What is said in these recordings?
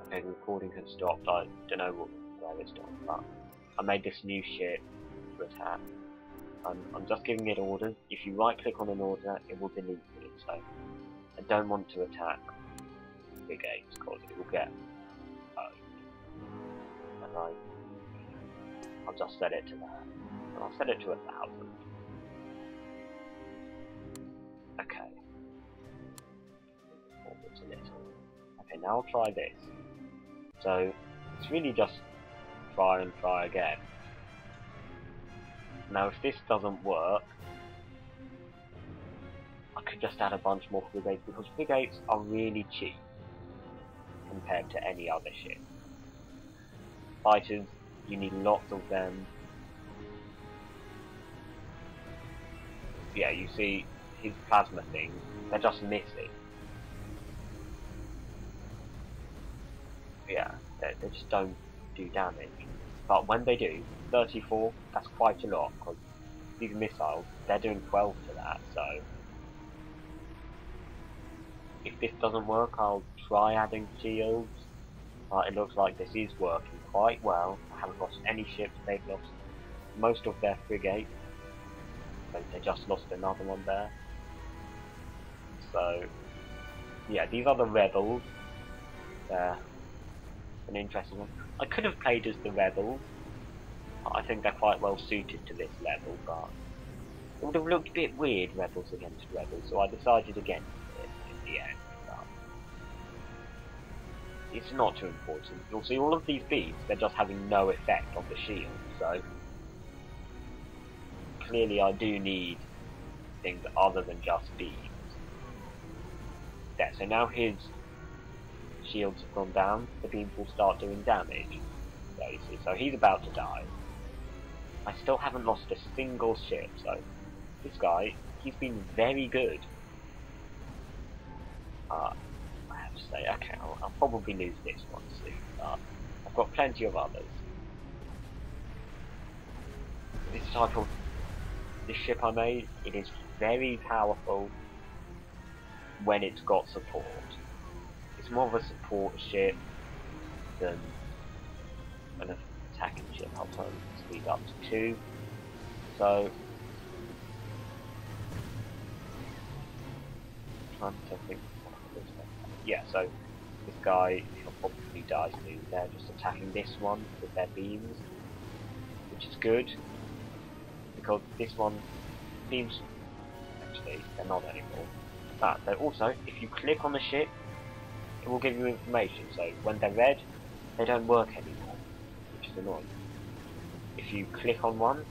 Okay, the recording has stopped. I don't know where it stopped, but I made this new ship to attack. I'm just giving it orders. If you right click on an order, it will delete it. So I don't want to attack big apes because it will get and I'll just set it to that. And I'll set it to 1,000. Okay. Forwards a little. Okay, now I'll try this. So it's really just try and try again. Now if this doesn't work, I could just add a bunch more frigates because frigates are really cheap compared to any other ship. Fighters, you need lots of them. Yeah, you see his plasma things, they're just missing. Yeah, they just don't do damage. But when they do, 34, that's quite a lot, because these missiles, they're doing 12 to that, so... If this doesn't work, I'll try adding shields. It looks like this is working quite well. I haven't lost any ships, they've lost most of their frigates. So they just lost another one there. So, yeah, these are the rebels. They're an interesting one. I could have played as the rebels. I think they're quite well suited to this level, but it would have looked a bit weird, rebels against rebels, so I decided against it in the end. But it's not too important. You'll see all of these beams, they're just having no effect on the shield, so clearly I do need things other than just beams. There, so now his shields have gone down, the beams will start doing damage. There you see, so he's about to die. I still haven't lost a single ship, so this guy, he's been very good. I have to say, okay, I'll probably lose this one soon, but I've got plenty of others. This ship I made, it is very powerful when it's got support. It's more of a support ship than an attacking ship. I'll turn the speed up to 2. So, trying to think. Yeah, so this guy, he'll probably die soon. They're just attacking this one with their beams, which is good because this one beams. Actually, they're not anymore. But also, if you click on the ship, it will give you information. So when they're red, they don't work anymore, which is annoying. If you click on one,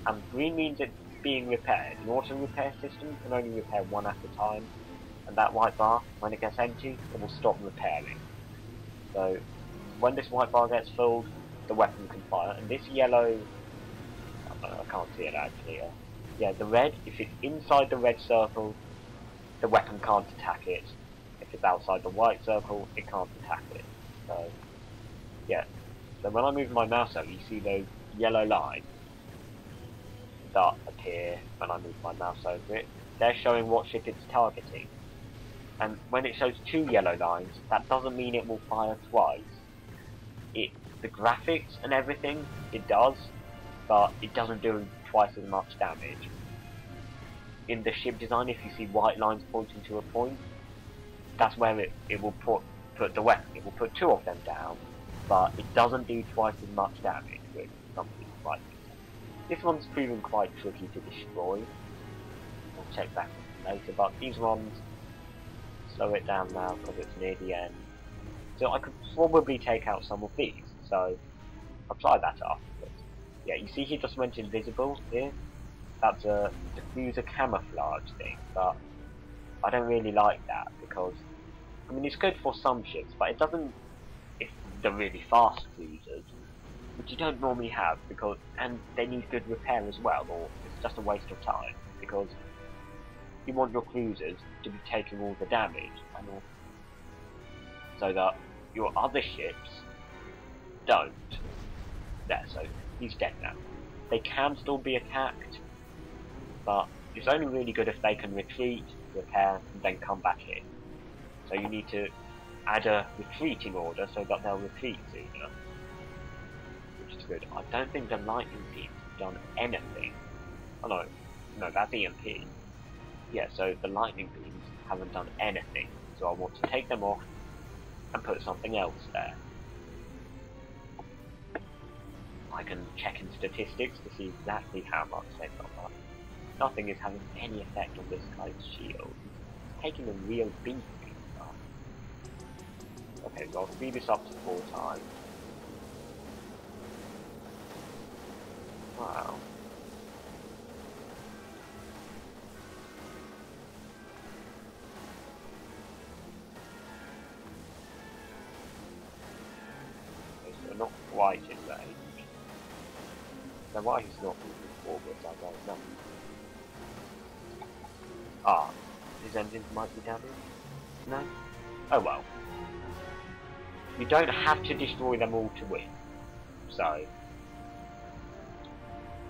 and green means it's being repaired. An auto repair system can only repair one at a time, and that white bar, when it gets empty, it will stop repairing. So when this white bar gets filled, the weapon can fire, and this yellow, I can't see it actually, yeah, the red, if it's inside the red circle, the weapon can't attack it. If it's outside the white circle, it can't attack it. So, yeah. So when I move my mouse over, you see those yellow lines that appear when I move my mouse over it. They're showing what ship it's targeting. And when it shows 2 yellow lines, that doesn't mean it will fire twice. The graphics and everything, it does, but it doesn't do twice as much damage. In the ship design, if you see white lines pointing to a point, that's where it will put the weapon. It will put 2 of them down, but it doesn't do twice as much damage, which something like this. This one's proven quite tricky to destroy. We'll check that later, but these ones, slow it down now because it's near the end. So I could probably take out some of these, so I'll try that afterwards. Yeah, you see he just went invisible here? That's a diffuser camouflage thing, but I don't really like that because, I mean, it's good for some ships, but it doesn't if they're really fast cruisers, which you don't normally have because, and they need good repair as well, or it's just a waste of time because you want your cruisers to be taking all the damage, and all, so that your other ships don't. There, so he's dead now. They can still be attacked, but it's only really good if they can retreat, repair, and then come back in. So you need to add a retreating order so that they'll retreat sooner, which is good. I don't think the lightning beams have done anything. Oh no, that's EMP. Yeah, so the lightning beams haven't done anything, so I want to take them off and put something else there. I can check in statistics to see exactly how much they've got up. Nothing is having any effect on this guy's shield. He's taking a real beating now. Okay, so I'll speed this up to 4 times. Wow. Okay, so not quite in range. Now why he's not moving forwards, I don't know. Ah, his engines might be damaged? No? Oh well. You don't have to destroy them all to win. So,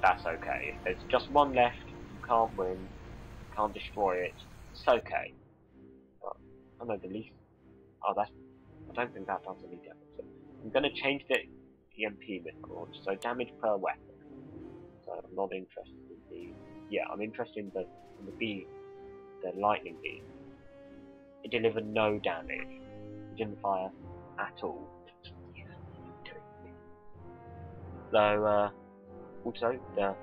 that's okay. If there's just one left, you can't win, you can't destroy it, it's okay. But, I know the least... Oh, that's... I don't think that does any damage. So, I'm going to change the EMP record, so damage per weapon. So I'm not interested in the... Yeah, I'm interested in the beam, the lightning beam. It delivered no damage. It didn't fire at all. So, also, the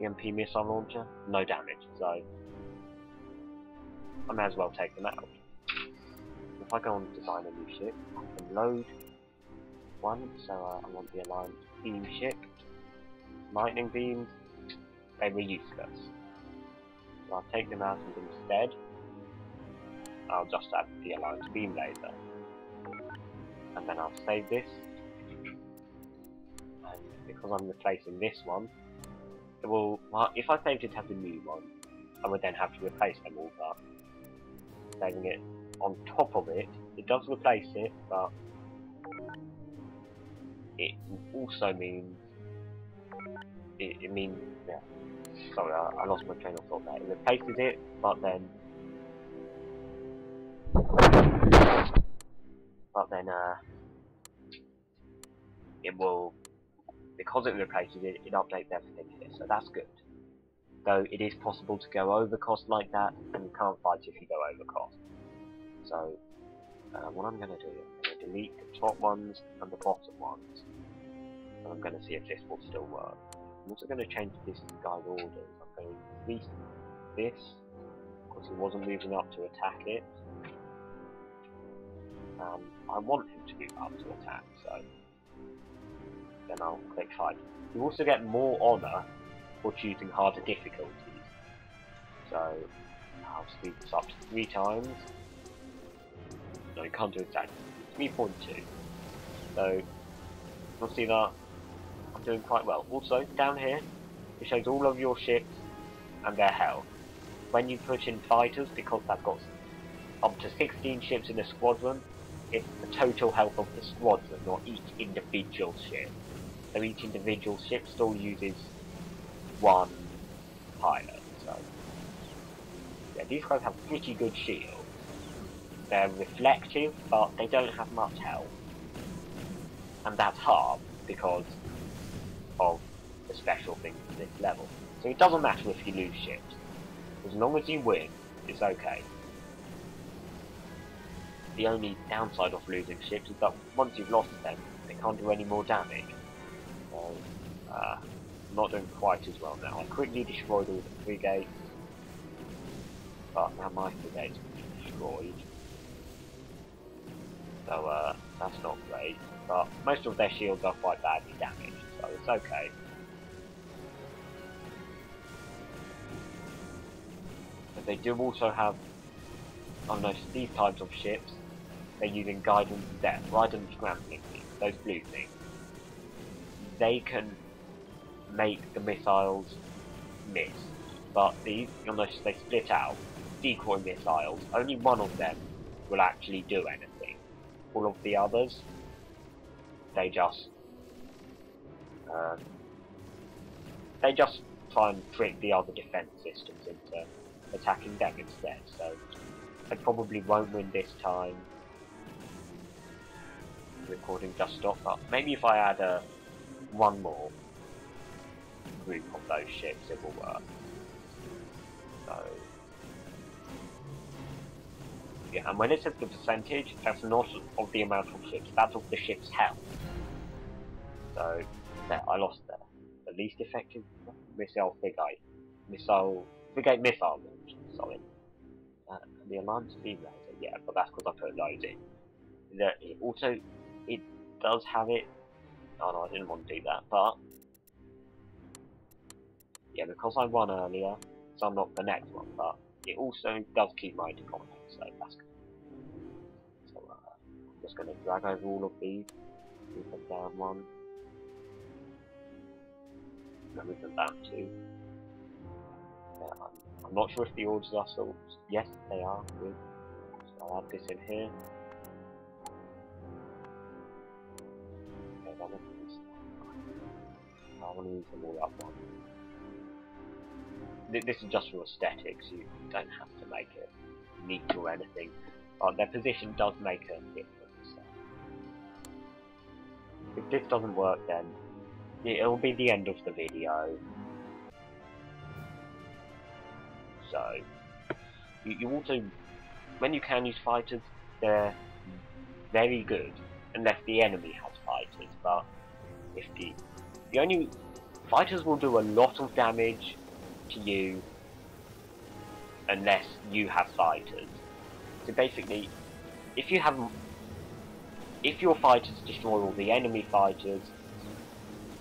EMP missile launcher, no damage, so I may as well take them out. If I go on design a new ship, I can load one, so I want the Alliance beam ship. Lightning beams, they were useless. So I'll take them out and instead, I'll just add the Alliance beam laser. And then I'll save this. And because I'm replacing this one, it will, well, if I saved it as a new one, I would then have to replace them all, but saving it on top of it, it does replace it, but it also means, it means, yeah, sorry, I lost my train of thought there. It replaces it, but then it will, because it replaces it, it updates everything here, so that's good. Though it is possible to go over cost like that, and you can't fight if you go over cost. So, what I'm going to do, I'm going to delete the top ones and the bottom ones, and I'm going to see if this will still work. I'm also going to change this guy's orders. I'm going to increase this, because he wasn't moving up to attack it. I want him to move up to attack, so then I'll click fight. You also get more honour for choosing harder difficulties. So I'll speed this up to 3 times. No, you can't do exactly 3.2. So you'll see that I'm doing quite well. Also, down here, it shows all of your ships and their health. When you put in fighters, because they've got up to 16 ships in a squadron, it's the total health of the squadron, not each individual ship. So each individual ship still uses 1 pilot. So yeah, these guys have pretty good shields. They're reflective, but they don't have much health. And that's hard because of the special things at this level. So it doesn't matter if you lose ships. As long as you win, it's okay. The only downside of losing ships is that once you've lost them, they can't do any more damage. So, I'm not doing quite as well now. I quickly destroyed all the frigates, but now my frigates are destroyed. So, that's not great. But most of their shields are quite badly damaged, so it's okay. But they do also have, on these types of ships, they're using guidance depth, rather than scrambling things, those blue things. They can make the missiles miss, but these, unless they split out, decoy missiles, only one of them will actually do anything. All of the others, they just try and trick the other defense systems into attacking them instead. So I probably won't win this time. recording just stopped, but maybe if I add one more group of those ships, it will work. So, yeah, and when it says the percentage, that's not of the amount of ships, that's of the ship's health. So, there, I lost there. The least effective missile frigate missile launch, sorry. The alarm speed laser, yeah, but that's because I put those in. It also, it does have it. Oh no, I didn't want to do that, but yeah, because I won earlier, so I'm not the next one, but it also does keep my economy, so that's good. So I'm just going to drag over all of these, move them down one, and move them down two. Yeah, I'm not sure if the orders are still. Yes, they are. Good. So I'll add this in here. Okay, I want to use them all up one. This is just for aesthetics. You don't have to make it neat or anything. Their position does make a difference. So. If this doesn't work, then it'll be the end of the video. So, you also, when you can use fighters, they're very good, unless the enemy has fighters, but if the only, fighters will do a lot of damage to you, unless you have fighters. So basically, if your fighters destroy all the enemy fighters,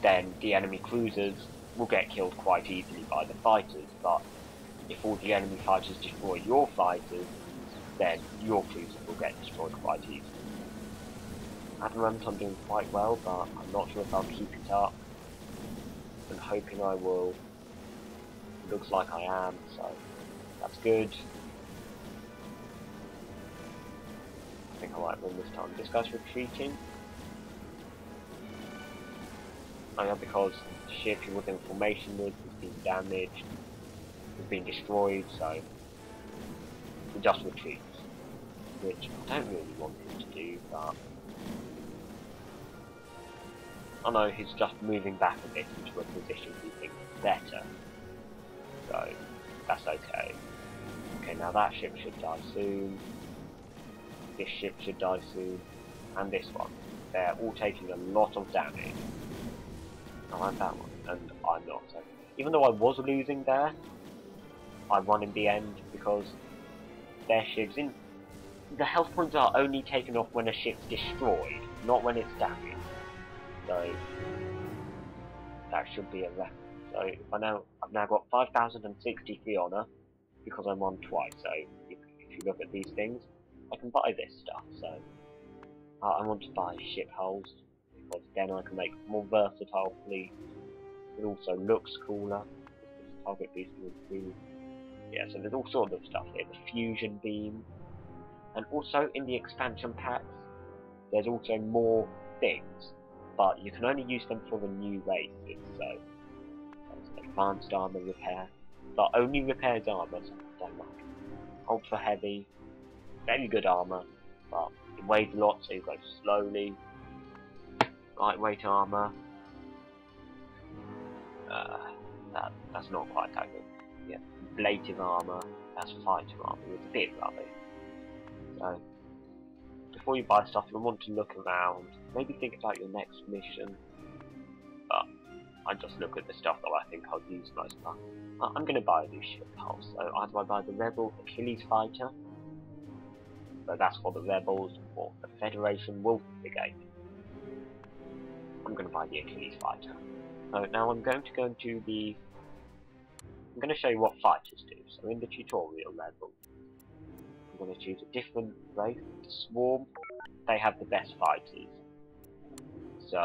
then the enemy cruisers will get killed quite easily by the fighters, but if all the enemy fighters destroy your fighters, then your cruisers will get destroyed quite easily. At the moment I'm doing quite well, but I'm not sure if I'll keep it up. I'm hoping I will. It looks like I am, so that's good. I think I might win this time. This guy's retreating. Oh yeah, because the ship he was in formation with has been damaged, has been destroyed, so he just retreats. Which I don't really want him to do, but I know he's just moving back a bit into a position he thinks is better. So that's okay. Okay, now that ship should die soon. This ship should die soon. And this one. They're all taking a lot of damage. I like that one, and I'm not. So even though I was losing there, I won in the end because their ships in the health points are only taken off when a ship's destroyed, not when it's damaged. So that should be a record. So I've now got 5,063 honor because I won twice. So if you look at these things, I can buy this stuff. So I want to buy ship hulls because then I can make more versatile fleet. It also looks cooler. This target boost will improve. Yeah, so there's all sorts of stuff here. The fusion beam, and also in the expansion packs, there's also more things, but you can only use them for the new races. So there's advanced armor repair, but only repairs armor. So I don't like it. Ultra heavy, very good armor, but it weighs a lot, so you go slowly. Lightweight armor. That's not quite that good. Yeah, ablative armor. That's fighter armor. It's a bit rubbish. So before you buy stuff, you'll want to look around. Maybe think about your next mission. But I just look at the stuff that I think I'll use most of. I'm going to buy a new ship hull. So either I buy the Rebel Achilles fighter. So that's for the Rebels, or the Federation Wolf Brigade. I'm going to buy the Achilles fighter. So now I'm going to go into the. I'm going to show you what fighters do. So in the tutorial level, I'm going to choose a different race. The Swarm, they have the best fighters. So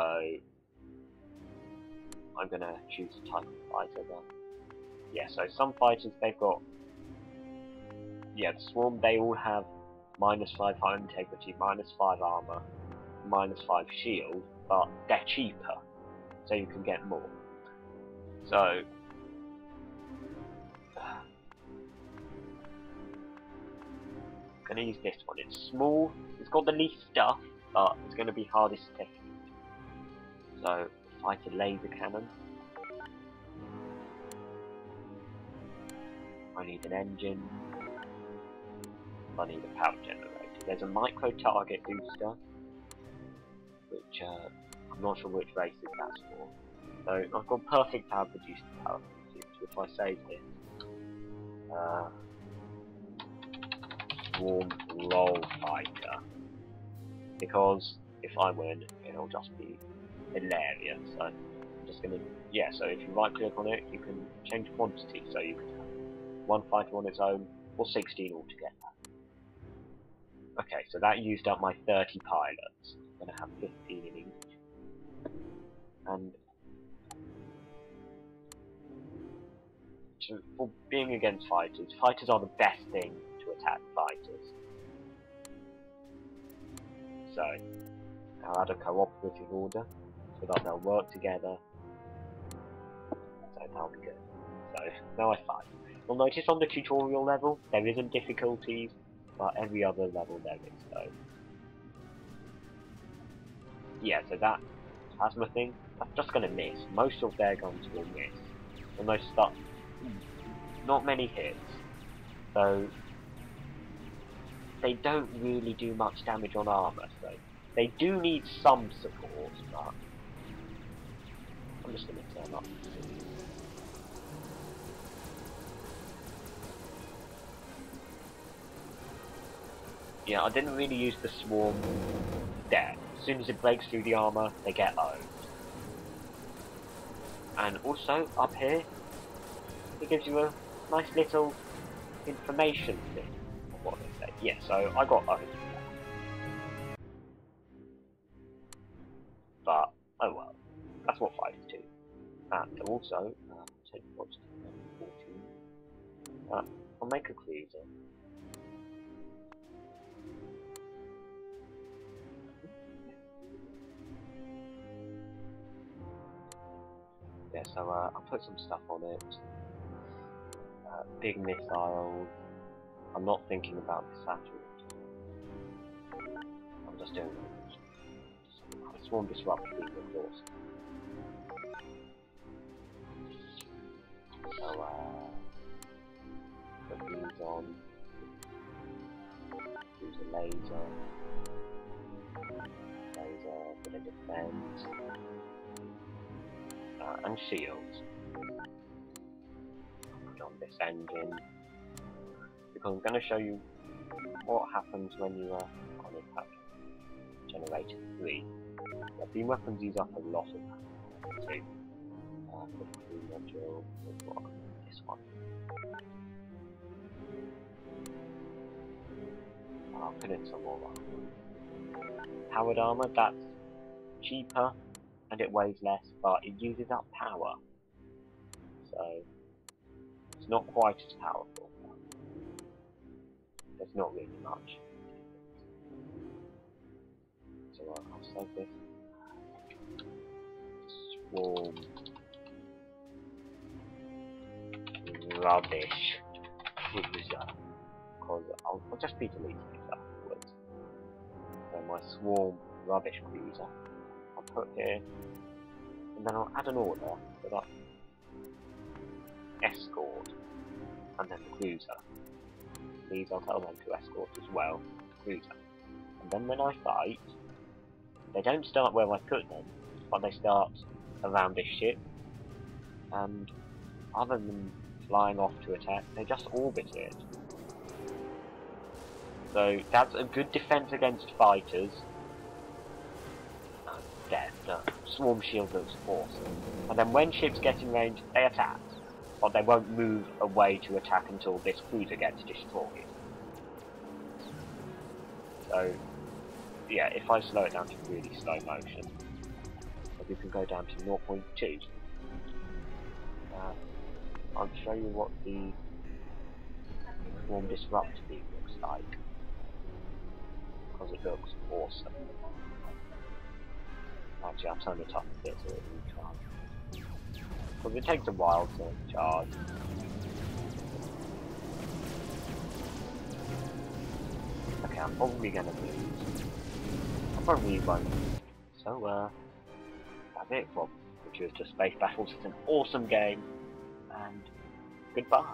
I'm going to choose a type of fighter then. Yeah, so some fighters they've got. Yeah, the Swarm they all have -5 high integrity, -5 armor, -5 shield, but they're cheaper, so you can get more. So I'm gonna use this one. It's small, it's got the least stuff, but it's going to be hardest to hit. So, fight a laser cannon. I need an engine. I need a power generator. There's a micro target booster, which I'm not sure which races that's for. So I've got perfect power produced power produced, which I save here. Swarm roll fighter, because if I win, it'll just be hilarious. So I'm just gonna, yeah. So if you right click on it, you can change quantity. So you can have one fighter on its own, or 16 altogether. Okay, so that used up my 30 pilots. I'm gonna have 15 in each. And for being against fighters, fighters are the best thing to attack fighters. So, I'll add a cooperative order, so that they'll work together. So that'll be good. So, now I fight. You'll notice on the tutorial level, there isn't difficulties, but every other level there is, so. Yeah, so that plasma thing, that's just gonna miss. Most of their guns will miss. You'll notice that not many hits, so they don't really do much damage on armor, so they do need some support, but I'm just gonna turn up. Yeah, I didn't really use the swarm there. As soon as it breaks through the armor, they get owned. And also, up here, it gives you a nice little information thing of what they say. Yeah, so I got owned. But, oh well, that's what fighters do. And also, take what's 14. I'll make a cruiser. Yeah, so I'll put some stuff on it. Big missiles. I'm not thinking about this at all. I'm just doing it. Swarm disrupt being of course. So put these on. Use a laser. Bit of defense. And shields. Put on this engine, because I'm going to show you what happens when you on impact generator 3. The beam weapons use up a lot of that too. The crew module, this one. I'll put in some more powered armor. That's cheaper and it weighs less, but it uses up power, so it's not quite as powerful. There's not really much. So I'll save this. Swarm rubbish cruiser, because I'll just be deleting it afterwards. So my swarm rubbish cruiser, I'll put here, and then I'll add an order for that escort, and then the cruiser. These I'll tell them to escort as well, the cruiser. And then when I fight, they don't start where I put them, but they start around this ship, and other than flying off to attack, they just orbit it. So that's a good defense against fighters. There, the swarm shield looks awesome. And then when ships get in range, they attack. But they won't move away to attack until this cruiser gets destroyed. So, yeah, if I slow it down to really slow motion, we can go down to 0.2. I'll show you what the swarm disrupt beam looks like, because it looks awesome. Actually, I'll turn it up a bit so it will charge. Because it takes a while to charge. Okay, I'm probably going to lose. I'm probably won't. So, that's it from Gratuitous Space Battles. It's an awesome game, and goodbye.